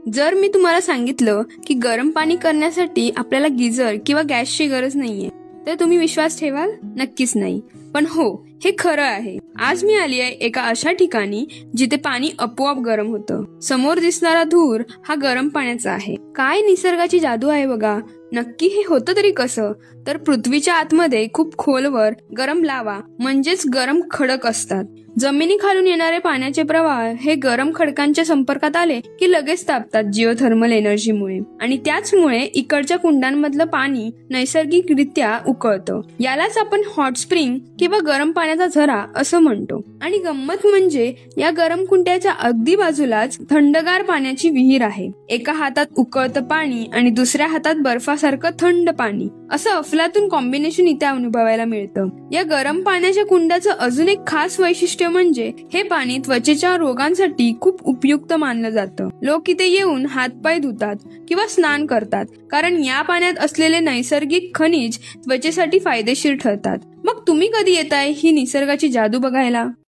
जर मी तुम्हाला सांगितलं की गरम पाणी करण्यासाठी आपल्याला गिझर किंवा गॅसची गरज नाहीये, तर तुम्ही विश्वास ठेवाल? नक्कीच नाही. पण हो, हे खरं आहे. आज मी आली आहे एका अशा ठिकाणी जिथे पाणी आपोआप गरम होतं. समोर दिसणारा धूर हा गरम पाण्याचा आहे. काय निसर्गाची जादू आहे बघा. नक्की हे होतं तरी कसं? तर पृथ्वीच्या आतमध्ये खूप खोलवर गरम लावा म्हणजेच गरम खडक असतात. जमिनीखालून येणारे पाण्याचे प्रवाह हे गरम खडकांच्या संपर्कात आले की लगेच तापतात जिओथर्मल एनर्जीमुळे, आणि त्याचमुळे इकडच्या कुंडांमधलं पाणी नैसर्गिकरित्या उकळतं. यालाच आपण हॉट स्प्रिंग किंवा गरम पाण्याचा झरा असं म्हणतो. आणि गंमत म्हणजे या गरम कुंड्याच्या अगदी बाजूलाच थंडगार पाण्याची विहीर आहे. एका हातात उकळतं पाणी आणि दुसऱ्या हातात बर्फासारखं थंड पाणी, असं अफलातून कॉम्बिनेशन इथे अनुभवायला मिळतं. या गरम पाण्याच्या कुंडाचं अजून एक खास वैशिष्ट्य म्हणजे हे पाणी त्वचेच्या रोगांसाठी खूप उपयुक्त मानलं जातं. लोक इथे येऊन हातपाय धुतात किंवा स्नान करतात, कारण या पाण्यात असलेले नैसर्गिक खनिज त्वचेसाठी फायदेशीर ठरतात. मग तुम्ही कधी येताय ही निसर्गाची जादू बघायला?